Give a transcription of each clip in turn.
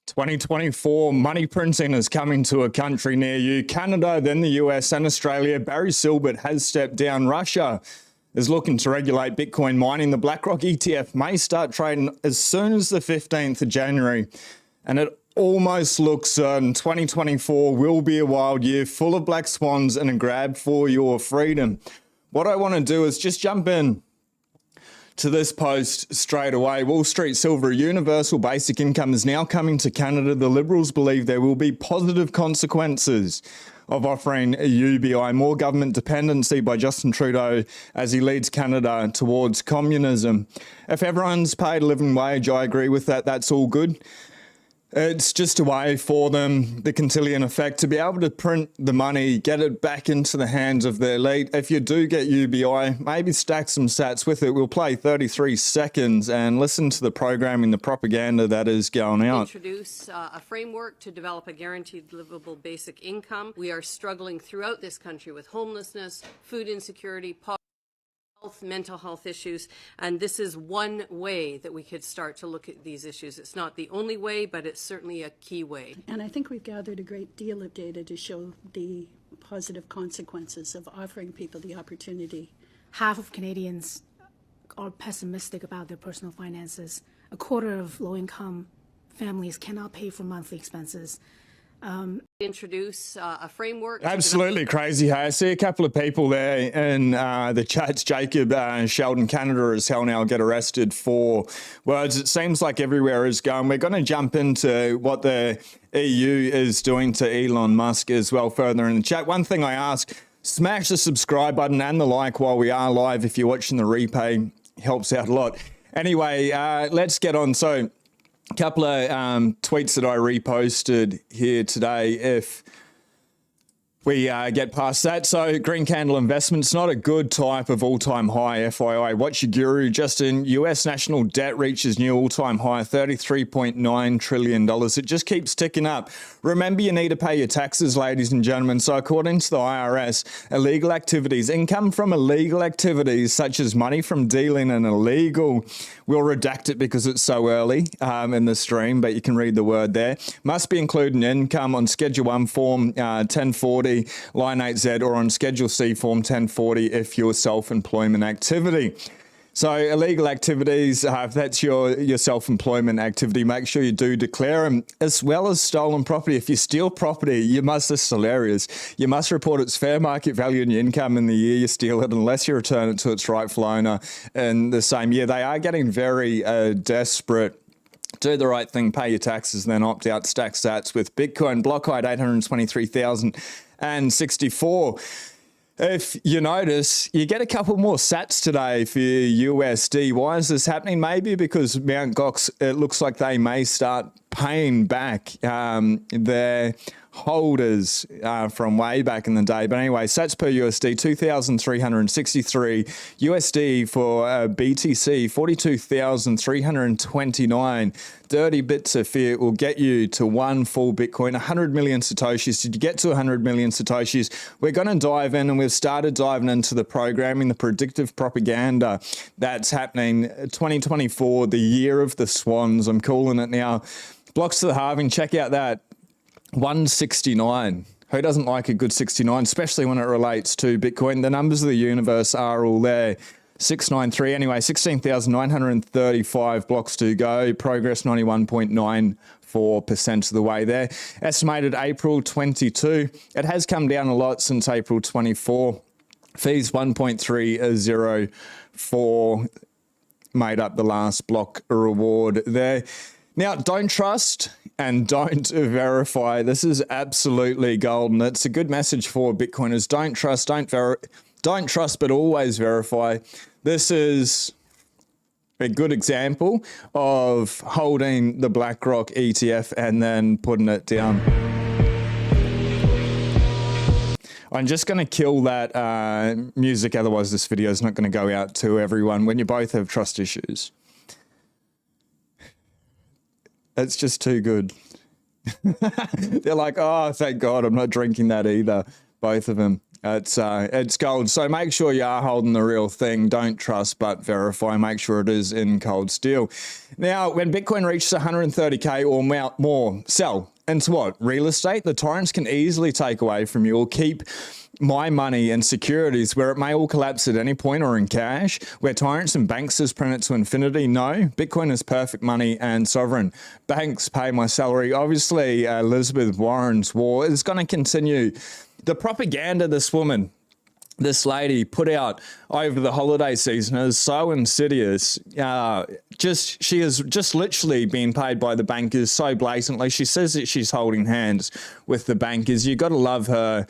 2024 money printing is coming to a country near you. Canada, then the US and Australia. Barry Silbert has stepped down. Russia is looking to regulate Bitcoin mining. The BlackRock ETF may start trading as soon as the 15th of January. And it almost looks certain 2024 will be a wild year full of black swans and a grab for your freedom. What I want to do is just jump in to this post straight away. Wall Street Silver, universal basic income is now coming to Canada. The Liberals believe there will be positive consequences of offering a UBI. More government dependency by Justin Trudeau as he leads Canada towards communism. If everyone's paid a living wage, I agree with that. That's all good. It's just a way for them, the Cantillon effect, to be able to print the money, get it back into the hands of the elite. If you do get UBI, maybe stack some sats with it. We'll play 33 seconds and listen to the programming, the propaganda that is going out. Introduce a framework to develop a guaranteed livable basic income. We are struggling throughout this country with homelessness, food insecurity, poverty, mental health issues, and this is one way that we could start to look at these issues. It's not the only way, but it's certainly a key way. And I think we've gathered a great deal of data to show the positive consequences of offering people the opportunity. Half of Canadians are pessimistic about their personal finances. A quarter of low-income families cannot pay for monthly expenses. Introduce a framework. Absolutely crazy. Hey, I see a couple of people there in the chats. Jacob, Sheldon, Canada as hell now get arrested for words. It seems like everywhere is going. We're going to jump into what the EU is doing to Elon Musk as well further in the chat. One thing I ask, smash the subscribe button and the like while we are live. If you're watching the replay, helps out a lot. Anyway, let's get on. So, a couple of tweets that I reposted here today, if we get past that. So Green Candle Investments, not a good type of all-time high, FYI. Watch your guru. Justin, US national debt reaches new all-time high, $33.9 trillion. It just keeps ticking up. Remember, you need to pay your taxes, ladies and gentlemen. So according to the IRS, illegal activities, income from illegal activities, such as money from dealing in illegal, we'll redact it because it's so early in the stream, but you can read the word there, must be included in income on Schedule 1 Form 1040, Line 8Z, or on Schedule C Form 1040 if you're self-employment activity. So illegal activities, if that's your self-employment activity, make sure you do declare them, as well as stolen property. If you steal property, you must, this is hilarious, you must report its fair market value and your income in the year you steal it, unless you return it to its rightful owner in the same year. They are getting very desperate. Do the right thing, pay your taxes, then opt out. Stack sats with Bitcoin. Block height 823,064. If you notice, you get a couple more sats today for your USD. Why is this happening? Maybe because Mt. Gox, it looks like they may start paying back their holders from way back in the day. But anyway, sats per USD, 2,363. USD for BTC, 42,329. Dirty bits of fiat will get you to one full Bitcoin, 100 million Satoshis. Did you get to 100 million Satoshis? We're going to dive in, and we've started diving into the programming, the predictive propaganda that's happening. 2024, the year of the swans. I'm calling it now. Blocks to the halving. Check out that. 169. Who doesn't like a good 69, especially when it relates to Bitcoin? The numbers of the universe are all there. 693. Anyway, 16,935 blocks to go. Progress 91.94% of the way there. Estimated April 22. It has come down a lot since April 24. Fees 1.304 made up the last block reward there. Now, don't trust and don't verify. This is absolutely golden. It's a good message for Bitcoiners. Don't trust, don't trust, but always verify. This is a good example of holding the BlackRock ETF and then putting it down. I'm just going to kill that music, otherwise this video is not going to go out to everyone when you both have trust issues. It's just too good. They're like, oh, thank God I'm not drinking that either. Both of them. It's gold. So make sure you are holding the real thing. Don't trust but verify. Make sure it is in cold steel. Now, when Bitcoin reaches 130K or more, sell into what? Real estate? The tyrants can easily take away from you or keep my money in securities where it may all collapse at any point, or in cash, where tyrants and banksters print it to infinity. No, Bitcoin is perfect money and sovereign. Banks pay my salary. Obviously, Elizabeth Warren's war is going to continue. The propaganda this this lady put out over the holiday season is so insidious. She has just literally been paid by the bankers so blatantly. She says that she's holding hands with the bankers. You got to love her.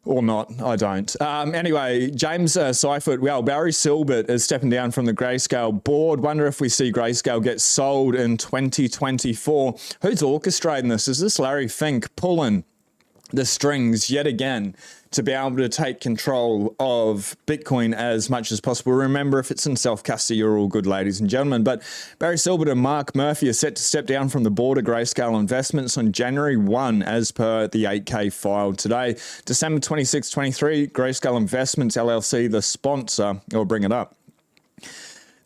Or not, I don't. Anyway, James Seifert, Barry Silbert is stepping down from the Grayscale board. Wonder if we see Grayscale get sold in 2024. Who's orchestrating this? Is this Larry Fink pulling the strings yet again to be able to take control of Bitcoin as much as possible? Remember, if it's in self-custody, you're all good, ladies and gentlemen. But Barry Silbert and Mark Murphy are set to step down from the board of Grayscale Investments on January 1, as per the 8K filed today. December 26, 23, Grayscale Investments LLC, the sponsor, will bring it up.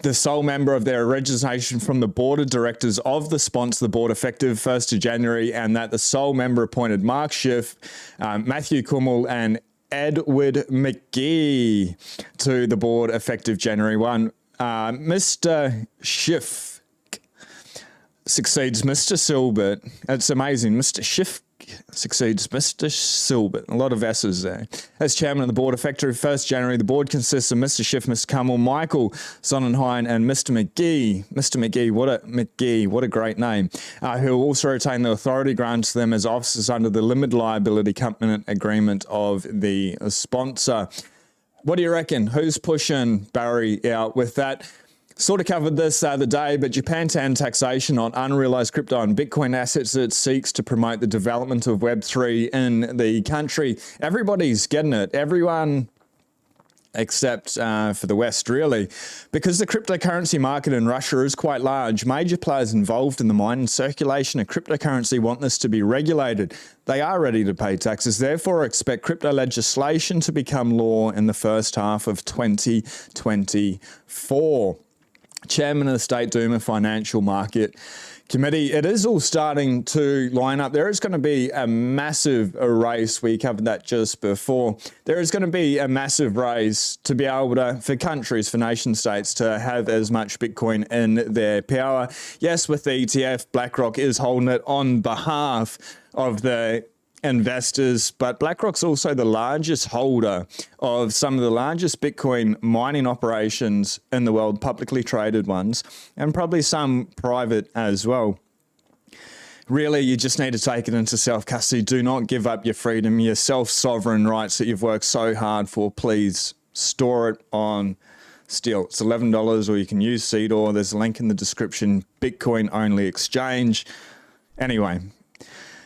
The sole member of their registration from the board of directors of the sponsor, the board effective 1st of January, and that the sole member appointed Mark Schiff, Matthew Kummel, and Edward McGee to the board effective January 1. Mr. Schiff succeeds Mr. Silbert. It's amazing. Mr. Schiff succeeds Mr. Silbert. A lot of S's there. As chairman of the board effective 1st January, the board consists of Mr. Schiff, Mr. Kummel, Michael Sonnenheim, and Mr. McGee. Mr. McGee, what a great name. Who will also retain the authority granted to them as officers under the limited liability covenant agreement of the sponsor. What do you reckon? Who's pushing Barry out with that? Sort of covered this the other day, but Japan to end taxation on unrealized crypto and Bitcoin assets that it seeks to promote the development of Web3 in the country. Everybody's getting it. Everyone except for the West, really. Because the cryptocurrency market in Russia is quite large, major players involved in the mine and circulation of cryptocurrency want this to be regulated. They are ready to pay taxes, therefore expect crypto legislation to become law in the first half of 2024. Chairman of the State Duma Financial Market Committee. It is all starting to line up. There is going to be a massive race. We covered that just before. There is going to be a massive race to be able to, for countries, for nation states, to have as much Bitcoin in their power. Yes, with the ETF, BlackRock is holding it on behalf of the investors, but BlackRock's also the largest holder of some of the largest Bitcoin mining operations in the world, publicly traded ones, and probably some private as well. Really, you just need to take it into self-custody. Do not give up your freedom, your self-sovereign rights that you've worked so hard for. Please store it on Still. It's $11, or you can use Seedor. There's a link in the description. Bitcoin only exchange. Anyway,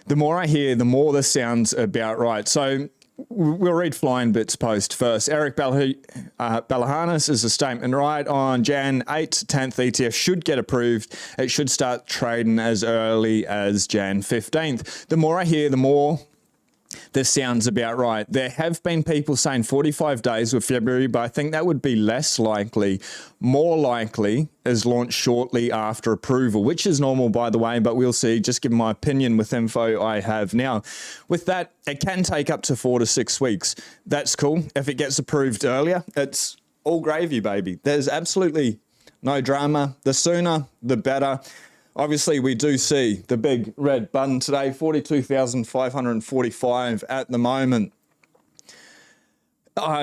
the more I hear, the more this sounds about right. So we'll read Flying Bits post first. Eric Balahanis is a statement right on Jan 8th, 10th ETF should get approved. It should start trading as early as Jan 15th. The more I hear, the more this sounds about right. There have been people saying 45 days with February, but I think that would be less likely. More likely is launched shortly after approval, which is normal, by the way, but we'll see. Just give my opinion with info I have now. With that, it can take up to 4 to 6 weeks. That's cool. If it gets approved earlier, it's all gravy, baby. There's absolutely no drama. The sooner, the better. Obviously, we do see the big red button today, 42,545 at the moment.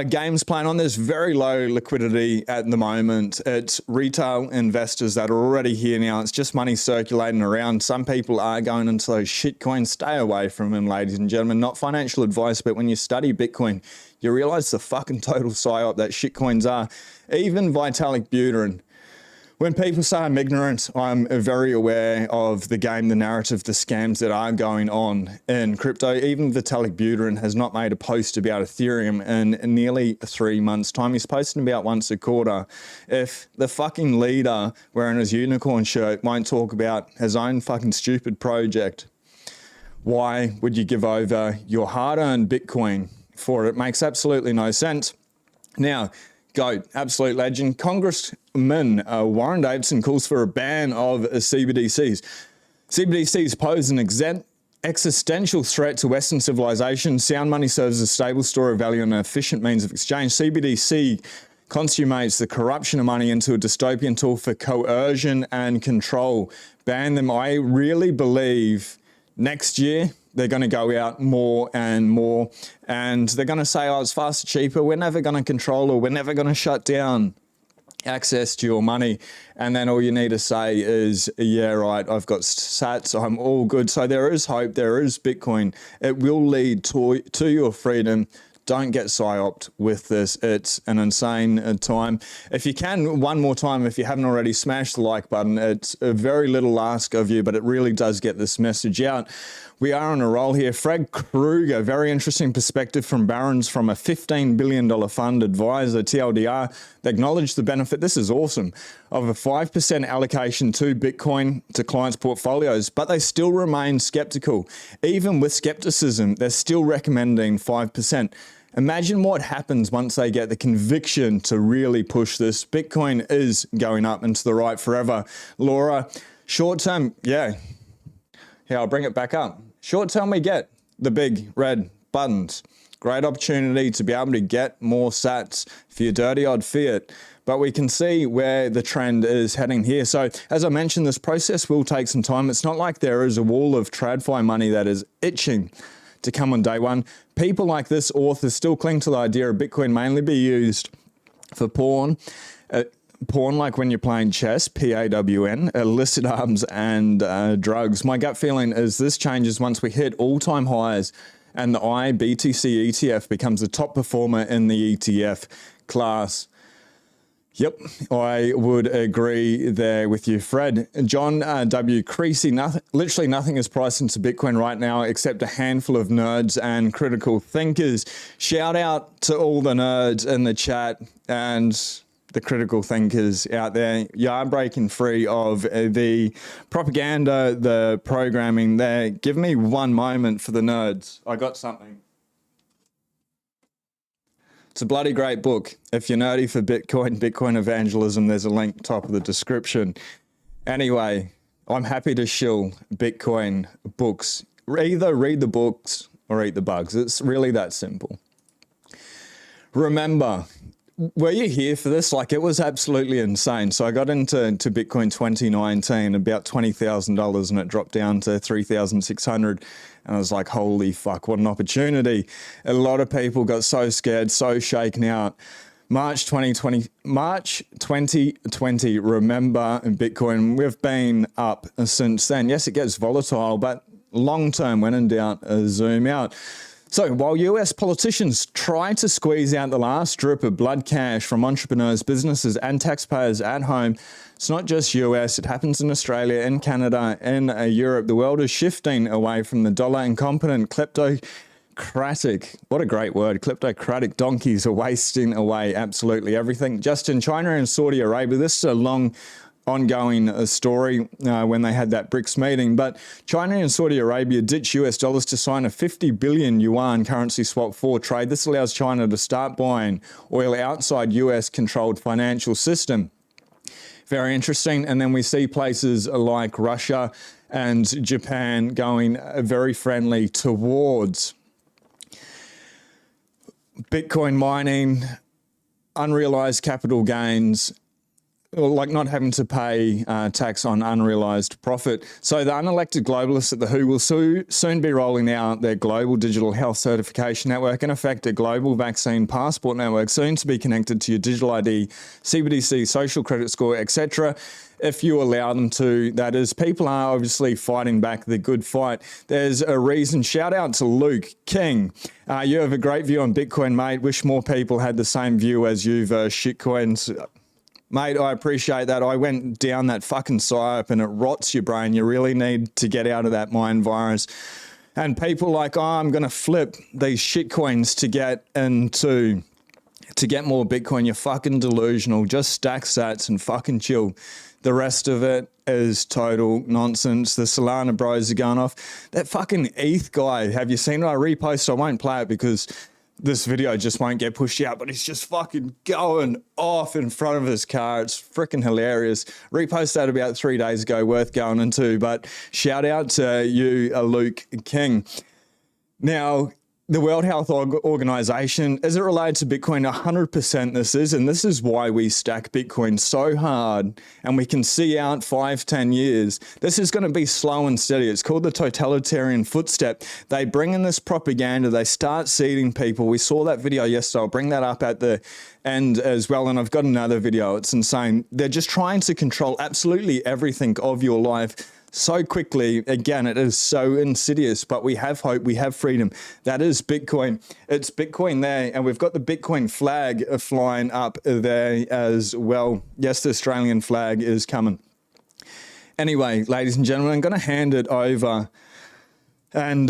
Games playing on. There's very low liquidity at the moment. It's retail investors that are already here now. It's just money circulating around. Some people are going into those shit coins. Stay away from them, ladies and gentlemen. Not financial advice, but when you study Bitcoin, you realize the fucking total psyop that shit coins are. Even Vitalik Buterin. When people say I'm ignorant, I'm very aware of the game, the narrative, the scams that are going on in crypto. Even Vitalik Buterin has not made a post about Ethereum in nearly 3 months' time. He's posting about once a quarter. If the fucking leader wearing his unicorn shirt won't talk about his own fucking stupid project, why would you give over your hard-earned Bitcoin for it. It makes absolutely no sense. Now, GOAT, absolute legend. Congressman Warren Davidson calls for a ban of CBDCs. CBDCs pose an existential threat to Western civilization. Sound money serves as a stable store of value and an efficient means of exchange. CBDC consummates the corruption of money into a dystopian tool for coercion and control. Ban them. I really believe next year they're going to go out more and more, and they're going to say, oh, it's faster, cheaper. We're never going to control, or we're never going to shut down access to your money. And then all you need to say is, yeah, right, I've got sats, I'm all good. So there is hope, there is Bitcoin. It will lead to your freedom. Don't get psyoped with this. It's an insane time. If you can, one more time, if you haven't already, smash the like button. It's a very little ask of you, but it really does get this message out. We are on a roll here. Fred Krueger, very interesting perspective from Barron's from a $15 billion fund advisor, TLDR. They acknowledge the benefit, this is awesome, of a 5% allocation to Bitcoin to clients' portfolios, but they still remain skeptical. Even with skepticism, they're still recommending 5%. Imagine what happens once they get the conviction to really push this. Bitcoin is going up and to the right forever. Laura, short term, yeah, I'll bring it back up. Short term, we get the big red buttons. Great opportunity to be able to get more sats for your dirty odd fiat. But we can see where the trend is heading here. So as I mentioned, this process will take some time. It's not like there is a wall of TradFi money that is itching to come on day one. People like this author still cling to the idea of Bitcoin mainly be used for porn. Porn, like when you're playing chess, PAWN, illicit arms and drugs. My gut feeling is this changes once we hit all-time highs and the BTC ETF becomes the top performer in the ETF class. Yep, I would agree there with you, Fred. John W. Creasy, literally nothing is priced into Bitcoin right now except a handful of nerds and critical thinkers. Shout out to all the nerds in the chat and the critical thinkers out there. You are breaking free of the propaganda, the programming there. Give me one moment for the nerds. I got something. It's a bloody great book. If you're nerdy for Bitcoin evangelism, there's a link top of the description. Anyway, I'm happy to shill Bitcoin books. Either read the books or eat the bugs. It's really that simple. Remember, were you here for this? Like, it was absolutely insane. So I got into Bitcoin 2019, about $20,000, and it dropped down to 3,600. And I was like, holy fuck, what an opportunity. A lot of people got so scared, so shaken out. March 2020, remember Bitcoin, we've been up since then. Yes, it gets volatile, but long term, when in doubt, zoom out. So while US politicians try to squeeze out the last drip of blood cash from entrepreneurs, businesses and taxpayers at home, it's not just US, it happens in Australia, in Canada, in Europe. The world is shifting away from the dollar. Incompetent, kleptocratic, what a great word, kleptocratic donkeys are wasting away absolutely everything. Just in China and Saudi Arabia, this is a long ongoing story when they had that BRICS meeting, but China and Saudi Arabia ditch US dollars to sign a 50 billion yuan currency swap for trade. This allows China to start buying oil outside US controlled financial system. Very interesting. And then we see places like Russia and Japan going very friendly towards Bitcoin mining, unrealized capital gains, like not having to pay tax on unrealized profit. So the unelected globalists at the WHO will soon be rolling out their global digital health certification network, in effect a global vaccine passport network, soon to be connected to your digital ID, CBDC, social credit score, etc., if you allow them to. That is, people are obviously fighting back the good fight. There's a reason. Shout out to Luke King. You have a great view on Bitcoin, mate. Wish more people had the same view as you versus shitcoins. Mate, I appreciate that. I went down that fucking psyop and it rots your brain. You really need to get out of that mind virus. And people like, oh, I'm going to flip these shitcoins to get more Bitcoin. You're fucking delusional. Just stack sats and fucking chill. The rest of it is total nonsense. The Solana bros are going off. That fucking ETH guy, have you seen it? I reposted. I won't play it because this video just won't get pushed out, but he's just fucking going off in front of his car. It's freaking hilarious. Repost that about 3 days ago, worth going into, but shout out to you, Luke King. Now, the World Health Organization, is it related to Bitcoin? 100% this is, and this is why we stack Bitcoin so hard, and we can see out 5-10 years. This is going to be slow and steady. It's called the totalitarian footstep. They bring in this propaganda. They start seeding people. We saw that video yesterday. I'll bring that up at the end as well, and I've got another video. It's insane. They're just trying to control absolutely everything of your life so quickly. Again, it is so insidious, but we have hope, we have freedom. That is Bitcoin. It's Bitcoin there, and we've got the Bitcoin flag flying up there as well. Yes, the Australian flag is coming. Anyway, ladies and gentlemen, I'm going to hand it over, and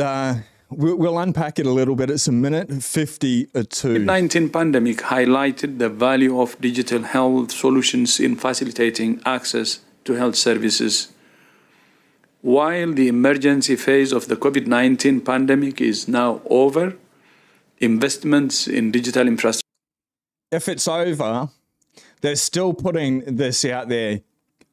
we'll unpack it a little bit. It's a minute 52. COVID-19 pandemic highlighted the value of digital health solutions in facilitating access to health services. While the emergency phase of the COVID-19 pandemic is now over, investments in digital infrastructure. If it's over, they're still putting this out there.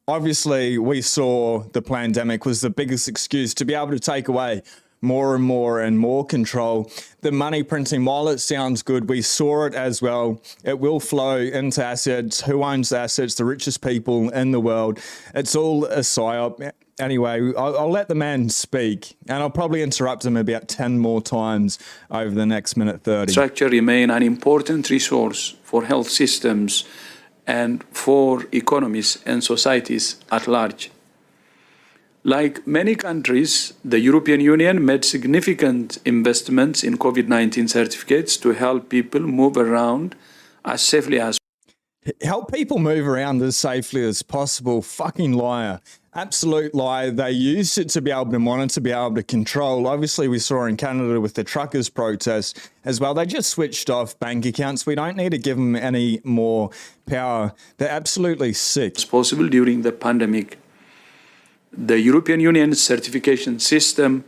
Obviously, we saw the pandemic was the biggest excuse to be able to take away more and more control. The money printing, while it sounds good, we saw it as well. It will flow into assets. Who owns the assets? The richest people in the world. It's all a psyop. Anyway, I'll let the man speak, and I'll probably interrupt him about 10 more times over the next minute 30. Structure remain an important resource for health systems and for economies and societies at large. Like many countries, the European Union made significant investments in COVID-19 certificates to help people move around as safely as Help people move around as safely as possible. Fucking liar. Absolute lie. They used it to be able to monitor, to be able to control. Obviously, we saw in Canada with the truckers' protests as well. They just switched off bank accounts. We don't need to give them any more power. They're absolutely sick. possible during the pandemic. The European Union's certification system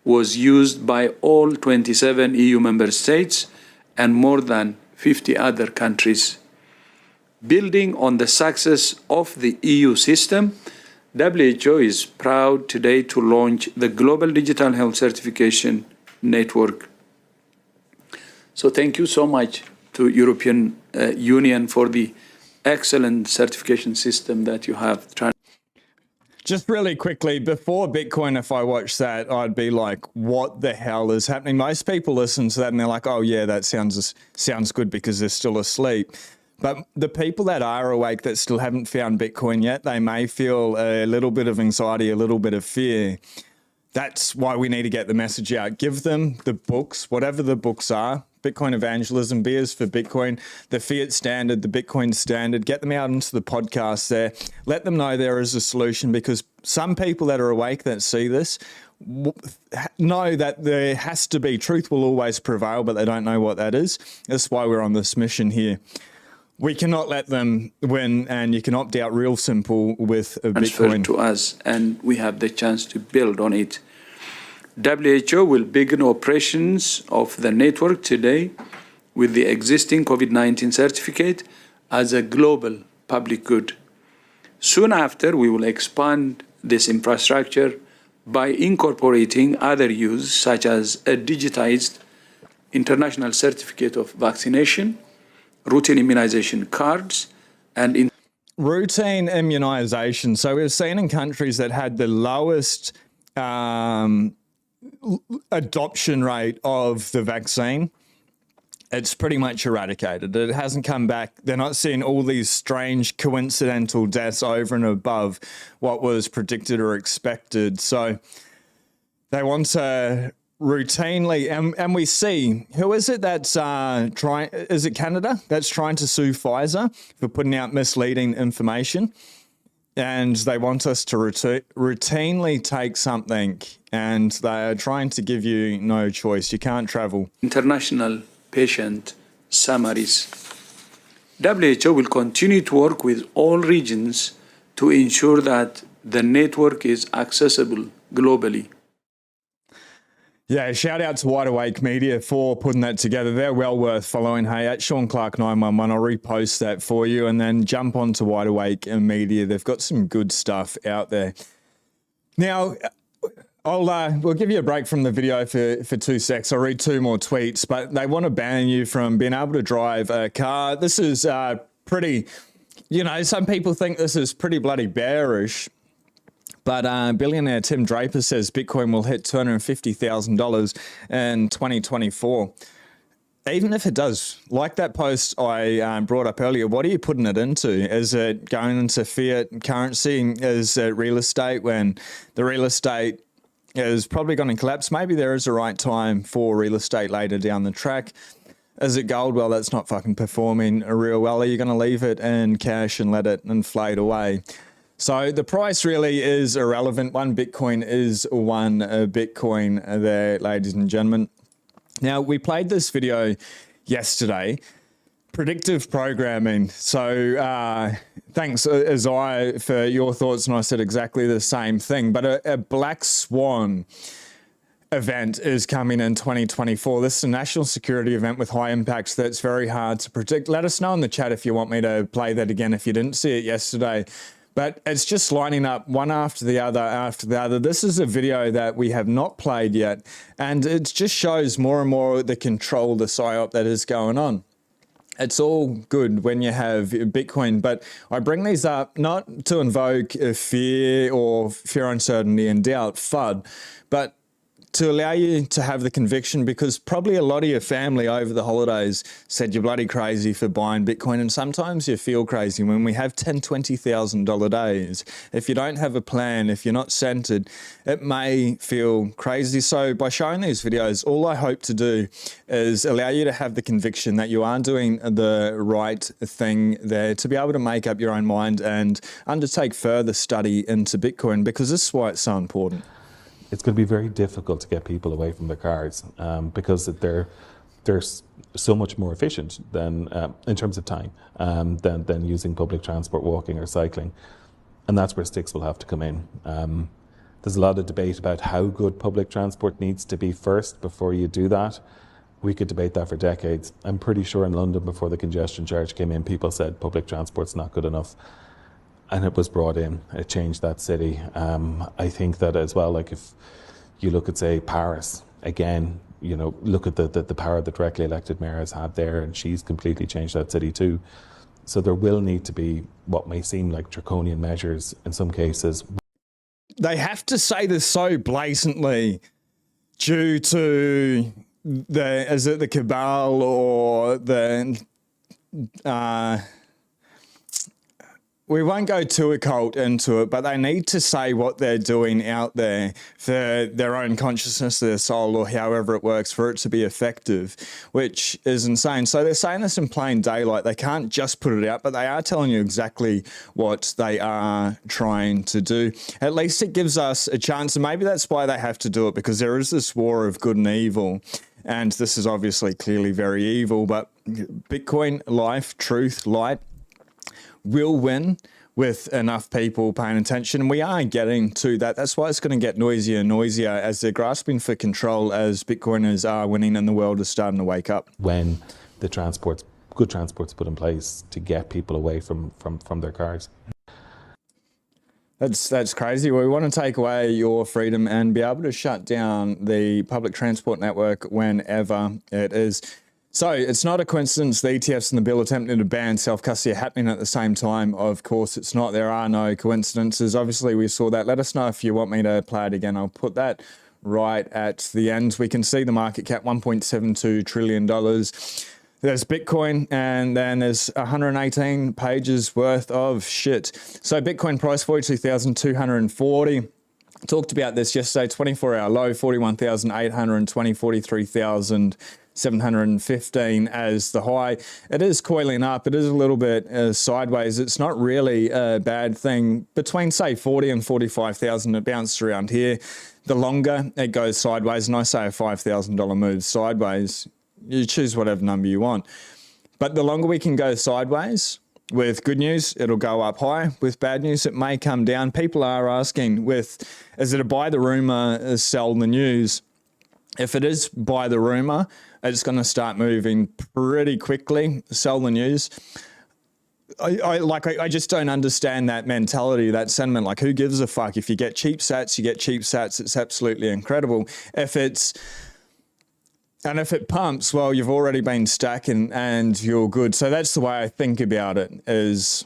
was used by all 27 EU member states and more than 50 other countries. Building on the success of the EU system, WHO is proud today to launch the Global Digital Health Certification Network. So thank you so much to European Union for the excellent certification system that you have. Just really quickly, before Bitcoin, if I watched that, I'd be like, what the hell is happening? Most people listen to that and they're like, oh yeah, that sounds good because they're still asleep. But the people that are awake that still haven't found Bitcoin yet, they may feel a little bit of anxiety, a little bit of fear. That's why we need to get the message out. Give them the books, whatever the books are. Bitcoin Evangelism, Beers for Bitcoin, the Fiat Standard, the Bitcoin Standard. Get them out into the podcast there. Let them know there is a solution, because some people that are awake that see this know that there has to be, truth will always prevail, but they don't know what that is. That's why we're on this mission here. We cannot let them win, and you can opt out real simple with a Bitcoin. To us, and we have the chance to build on it. WHO will begin operations of the network today with the existing COVID-19 certificate as a global public good. Soon after, we will expand this infrastructure by incorporating other use, such as a digitized international certificate of vaccination, routine immunization cards, and routine immunization. So we've seen in countries that had the lowest adoption rate of the vaccine, it's pretty much eradicated. It hasn't come back. They're not seeing all these strange coincidental deaths over and above what was predicted or expected. So they want to routinely, and we see, who is it that's trying, is it Canada that's trying to sue Pfizer for putting out misleading information? And they want us to routinely take something, and they are trying to give you no choice. You can't travel. International patient summaries. WHO will continue to work with all regions to ensure that the network is accessible globally. Yeah, shout out to Wide Awake Media for putting that together. They're well worth following. Hey, at Sean Clark 911, I'll repost that for you, and then jump on to Wide Awake Media. They've got some good stuff out there. Now, we'll give you a break from the video for 2 secs. I'll read 2 more tweets, but they want to ban you from being able to drive a car. This is pretty, you know, some people think this is pretty bloody bearish. But billionaire Tim Draper says Bitcoin will hit $250,000 in 2024. Even if it does, like that post I brought up earlier, what are you putting it into? Is it going into fiat currency? Is it real estate when the real estate is probably going to collapse? Maybe there is a right time for real estate later down the track. Is it gold? Well, that's not fucking performing real well. Are you going to leave it in cash and let it inflate away? So the price really is irrelevant. 1 Bitcoin is 1 Bitcoin there, ladies and gentlemen. Now, we played this video yesterday, predictive programming. So thanks, Isaiah, for your thoughts, and I said exactly the same thing. But a black swan event is coming in 2024. This is a national security event with high impacts that's very hard to predict. Let us know in the chat if you want me to play that again if you didn't see it yesterday. But it's just lining up one after the other after the other. This is a video that we have not played yet, and it just shows more and more the control, the psyop that is going on. It's all good when you have Bitcoin, but I bring these up not to invoke fear or fear, uncertainty, and doubt, FUD, but to allow you to have the conviction, because probably a lot of your family over the holidays said you're bloody crazy for buying Bitcoin, and sometimes you feel crazy when we have $10,000, $20,000 days. If you don't have a plan, if you're not centered, it may feel crazy. So by showing these videos, all I hope to do is allow you to have the conviction that you are doing the right thing there, to be able to make up your own mind and undertake further study into Bitcoin, because this is why it's so important. It's going to be very difficult to get people away from their cars because they're so much more efficient than in terms of time than using public transport, walking or cycling, and that's where sticks will have to come in. There's a lot of debate about how good public transport needs to be first before you do that. We could debate that for decades. I'm pretty sure in London, before the congestion charge came in, people said public transport's not good enough. And it was brought in, it changed that city. I think that as well, like if you look at, say, Paris, again, you know, look at the power the directly elected mayor has had there, and she's completely changed that city too. So there will need to be what may seem like draconian measures in some cases. They have to say this so blatantly due to the cabal or the... we won't go too occult into it, but they need to say what they're doing out there for their own consciousness, their soul, or however it works, for it to be effective, which is insane. So they're saying this in plain daylight. They can't just put it out, but they are telling you exactly what they are trying to do. At least it gives us a chance, and maybe that's why they have to do it, because there is this war of good and evil. And this is obviously clearly very evil, but Bitcoin, life, truth, light, will win with enough people paying attention, and we are getting to that. That's why it's going to get noisier and noisier as they're grasping for control, as Bitcoiners are winning and the world is starting to wake up. When the good transport's put in place to get people away from their cars. That's crazy. We want to take away your freedom and be able to shut down the public transport network whenever it is. So it's not a coincidence the ETFs and the bill attempting to ban self-custody are happening at the same time. Of course, it's not. There are no coincidences. Obviously, we saw that. Let us know if you want me to play it again. I'll put that right at the end. We can see the market cap, $1.72 trillion. There's Bitcoin, and then there's 118 pages worth of shit. So Bitcoin price, 42,240. Talked about this yesterday, 24-hour low, 41,820, 43,715 as the high. It is coiling up. It is a little bit sideways. It's not really a bad thing. Between, say, 40 and 45,000, it bounced around here. The longer it goes sideways, and I say a $5,000 move sideways, you choose whatever number you want. But the longer we can go sideways, with good news, it'll go up high. With bad news, it may come down. People are asking, is it a buy the rumor, sell the news? if it is by the rumor, it's going to start moving pretty quickly. Sell the news. I just don't understand that mentality, that sentiment. Like, who gives a fuck? If you get cheap sats, you get cheap sats. It's absolutely incredible. If it pumps, well, you've already been stacking and you're good. So that's the way I think about it, is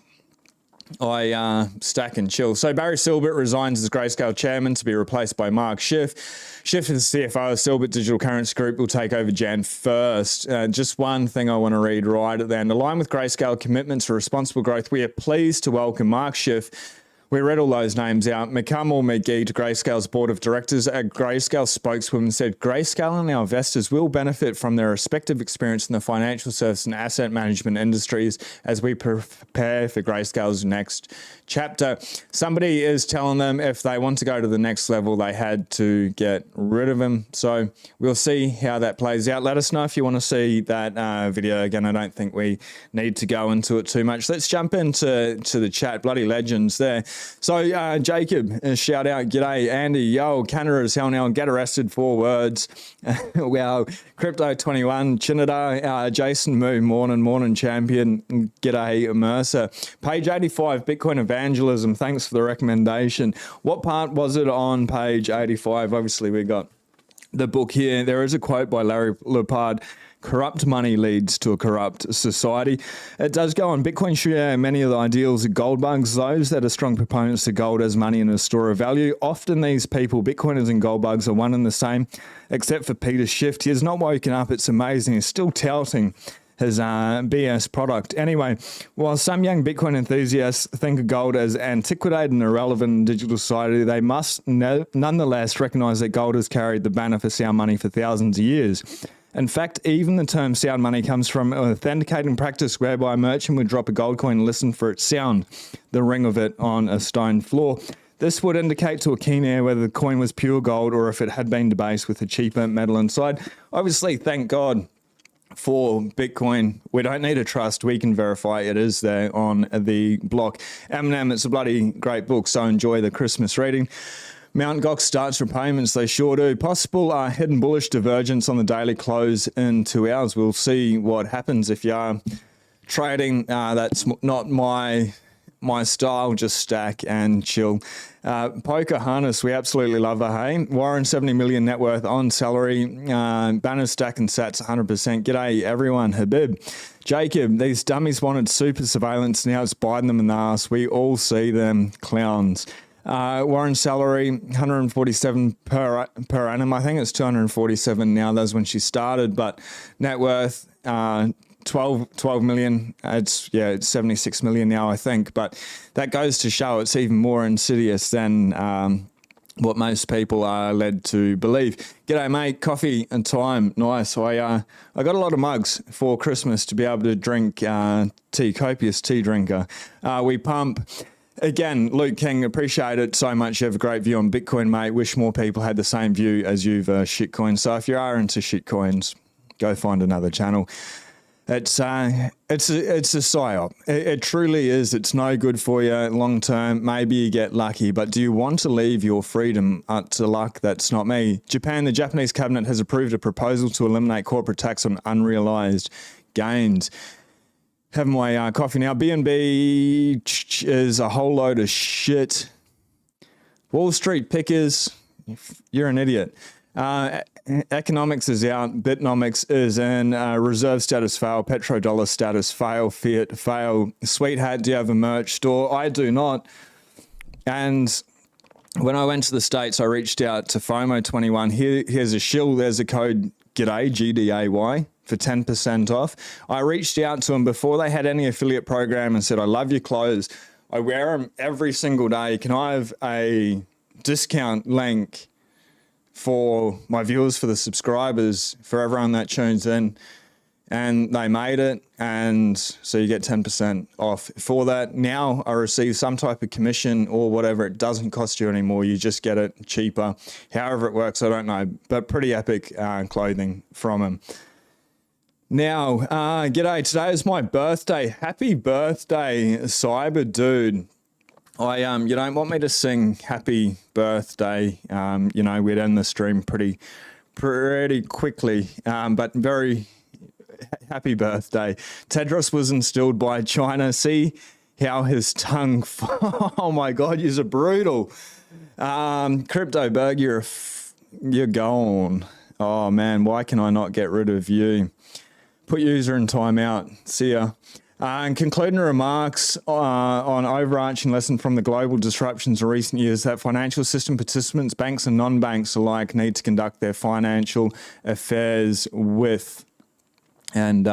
I stack and chill. So Barry Silbert resigns as Grayscale chairman to be replaced by Mark Schiff. Schiff is the CFO of Silbert Digital Currency Group, will take over Jan 1st. Just one thing I want to read right at the end. Aligned with Grayscale commitments to responsible growth, we are pleased to welcome Mark Schiff. We read all those names out. McCummell McGee to Grayscale's board of directors. A Grayscale spokeswoman said, Grayscale and our investors will benefit from their respective experience in the financial service and asset management industries as we prepare for Grayscale's next chapter. Somebody is telling them if they want to go to the next level, they had to get rid of him. So we'll see how that plays out. Let us know if you want to see that video. Again, I don't think we need to go into it too much. Let's jump into the chat. Bloody legends there. So Jacob, shout out, g'day. Andy, yo, Canada is hell now, get arrested, 4 words. Wow, Crypto21, Chinada, Jason Moo, morning champion, g'day, Mercer. Page 85, Bitcoin evangelism, thanks for the recommendation. What part was it on page 85? Obviously we got the book here. There is a quote by Larry Lepard. Corrupt money leads to a corrupt society. It does go on. Bitcoin share many of the ideals of gold bugs, those that are strong proponents of gold as money and a store of value. Often these people, Bitcoiners and gold bugs, are one and the same, except for Peter Schiff. He has not woken up. It's amazing. He's still touting his BS product. Anyway, while some young Bitcoin enthusiasts think of gold as antiquated and irrelevant in digital society, they must nonetheless recognize that gold has carried the banner for sound money for thousands of years. In fact, even the term sound money comes from an authenticating practice whereby a merchant would drop a gold coin and listen for its sound, the ring of it on a stone floor. This would indicate to a keen ear whether the coin was pure gold or if it had been debased with a cheaper metal inside. Obviously, thank God for Bitcoin. We don't need a trust. We can verify it is there on the block. Eminem, it's a bloody great book, so enjoy the Christmas reading. Mt. Gox starts repayments, they sure do. Possible hidden bullish divergence on the daily close in 2 hours. We'll see what happens if you are trading. That's not my style, just stack and chill. Pocahontas, we absolutely love her, hey? Warren, 70 million net worth on salary. Banner, stack and sats, 100%. G'day, everyone. Habib. Jacob, these dummies wanted super surveillance. Now it's biting them in the ass. We all see them, clowns. Warren salary 147 per annum. I think it's 247 now. That's when she started, but net worth 12 million. It's 76 million now, I think. But that goes to show it's even more insidious than what most people are led to believe. G'day, mate. Coffee and time. Nice. I got a lot of mugs for Christmas to be able to drink tea. Copious tea drinker. We pump. Again, Luke King, appreciate it so much. You have a great view on Bitcoin, mate. Wish more people had the same view as you've shitcoins. So if you are into shitcoins, go find another channel. It's a psyop. It truly is. It's no good for you long term. Maybe you get lucky, but do you want to leave your freedom up to luck? That's not me. Japan, the Japanese cabinet has approved a proposal to eliminate corporate tax on unrealized gains. Having my coffee now. BNB is a whole load of shit. Wall Street pickers, you're an idiot. Economics is out. Bitnomics is in. Reserve status fail. Petrodollar status fail. Fiat fail. Sweetheart, do you have a merch store? I do not. And when I went to the States, I reached out to FOMO21. Here's a shill. There's a code GDAY, GDAY, for 10% off. I reached out to them before they had any affiliate program and said, I love your clothes. I wear them every single day. Can I have a discount link for my viewers, for the subscribers, for everyone that tunes in? And they made it, and so you get 10% off for that. Now I receive some type of commission or whatever. It doesn't cost you anymore. You just get it cheaper. However it works, I don't know, but pretty epic clothing from them. Now, g'day. Today is my birthday. Happy birthday, Cyber Dude. You don't want me to sing happy birthday. We'd end the stream pretty pretty quickly, but very happy birthday. Tedros was installed by China. See how his tongue, oh my God, you're brutal. Cryptoberg, you're gone. Oh man, why can I not get rid of you? Put user in timeout. See ya. And concluding remarks on overarching lesson from the global disruptions of recent years that financial system participants, banks and non-banks alike, need to conduct their financial affairs with. And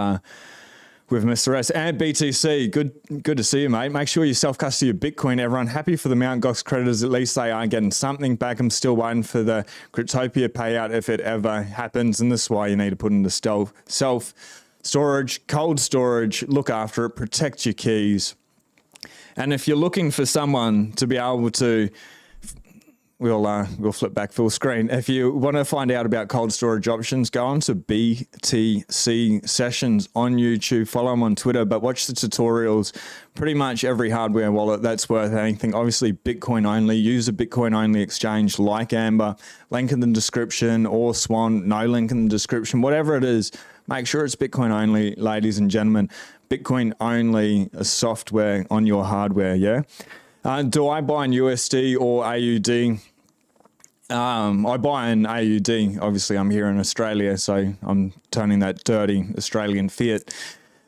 with Mr. S and BTC, good to see you, mate. Make sure you self-custody your Bitcoin. Everyone happy for the Mt. Gox creditors. At least they are getting something back. I'm still waiting for the Cryptopia payout if it ever happens. And this is why you need to put into self-storage, cold storage, look after it, protect your keys. And if you're looking for someone to be able to, we'll flip back full screen. If you want to find out about cold storage options, go on to BTC Sessions on YouTube, follow them on Twitter, but watch the tutorials. Pretty much every hardware wallet that's worth anything. Obviously, Bitcoin only. Use a Bitcoin only exchange like Amber. Link in the description, or Swan. No link in the description. Whatever it is, make sure it's Bitcoin only, ladies and gentlemen. Bitcoin only software on your hardware, yeah? Do I buy in USD or AUD? I buy in AUD. Obviously, I'm here in Australia, so I'm turning that dirty Australian fiat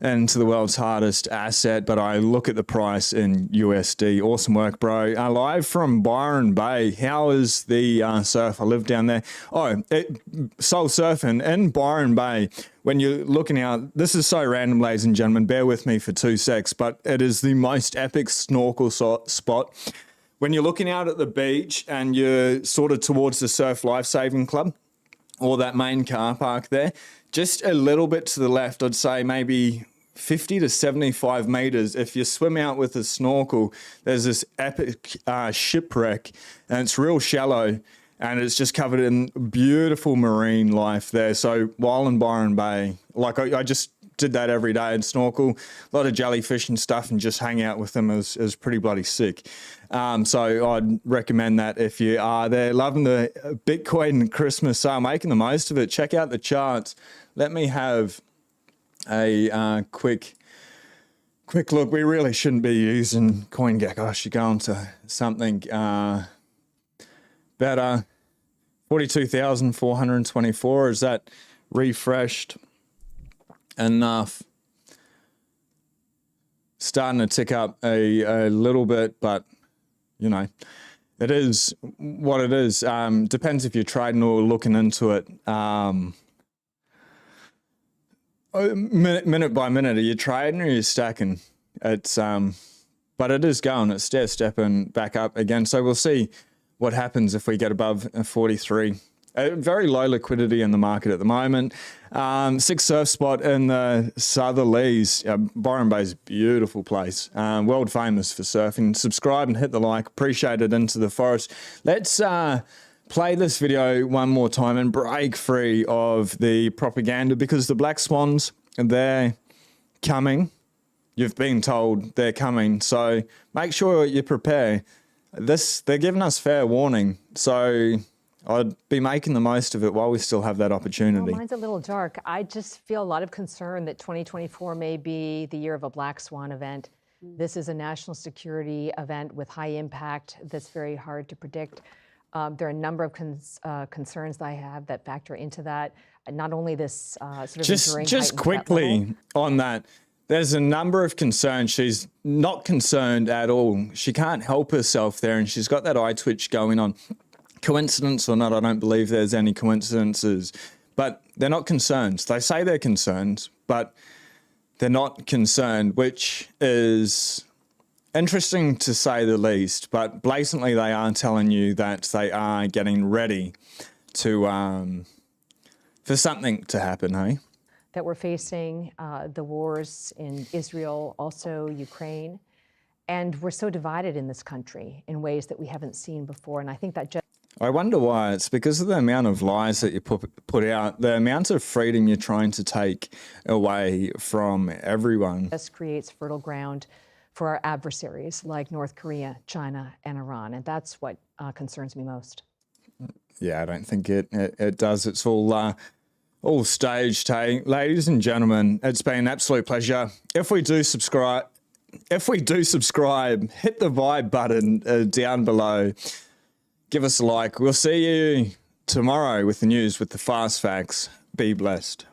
into the world's hardest asset, but I look at the price in USD. Awesome work, bro. Live from Byron Bay. How is the surf? I live down there. Soul surfing in Byron Bay. When you're looking out, this is so random, ladies and gentlemen. Bear with me for 2 secs, but it is the most epic snorkel spot. When you're looking out at the beach and you're sort of towards the Surf Lifesaving Club or that main car park there, just a little bit to the left, I'd say maybe 50 to 75 meters. If you swim out with a snorkel, there's this epic shipwreck, and it's real shallow, and it's just covered in beautiful marine life there. So while in Byron Bay, like I just did that every day and snorkel, a lot of jellyfish and stuff, and just hang out with them. It was pretty bloody sick. So I'd recommend that if you are there. Loving the Bitcoin Christmas sale, making the most of it. Check out the charts. Let me have a quick look. We really shouldn't be using CoinGecko. I should go on to something better. 42,424. Is that refreshed enough? Starting to tick up a little bit, but you know, it is what it is. Depends if you're trading or looking into it. Minute by minute, are you trading or are you stacking? It's but it is going. It's stepping back up again. So we'll see what happens if we get above 43. Very low liquidity in the market at the moment. Sixth surf spot in the Southerlies. Byron Bay is a beautiful place. World famous for surfing. Subscribe and hit the like. Appreciate it. Into the forest. Let's play this video one more time and break free of the propaganda, because the black swans, they're coming. You've been told they're coming. So make sure you prepare. They're giving us fair warning. So I'd be making the most of it while we still have that opportunity. Well, mine's a little dark. I just feel a lot of concern that 2024 may be the year of a black swan event. This is a national security event with high impact that's very hard to predict. There are a number of concerns that I have that factor into that. Not only this sort of just quickly on that. There's a number of concerns. She's not concerned at all. She can't help herself there, and she's got that eye twitch going on. Coincidence or not, I don't believe there's any coincidences, but they're not concerned. They say they're concerned, but they're not concerned, which is interesting to say the least. But blatantly, they are telling you that they are getting ready to for something to happen, hey? That we're facing the wars in Israel, also Ukraine, and we're so divided in this country in ways that we haven't seen before. And I think that I wonder why. It's because of the amount of lies that you put out, the amount of freedom you're trying to take away from everyone. This creates fertile ground for our adversaries like North Korea, China, and Iran. And that's what concerns me most. Yeah, I don't think it does. It's all staged. Hey, ladies and gentlemen, it's been an absolute pleasure. If we do subscribe, hit the vibe button down below. Give us a like. We'll see you tomorrow with the news, with the fast facts. Be blessed.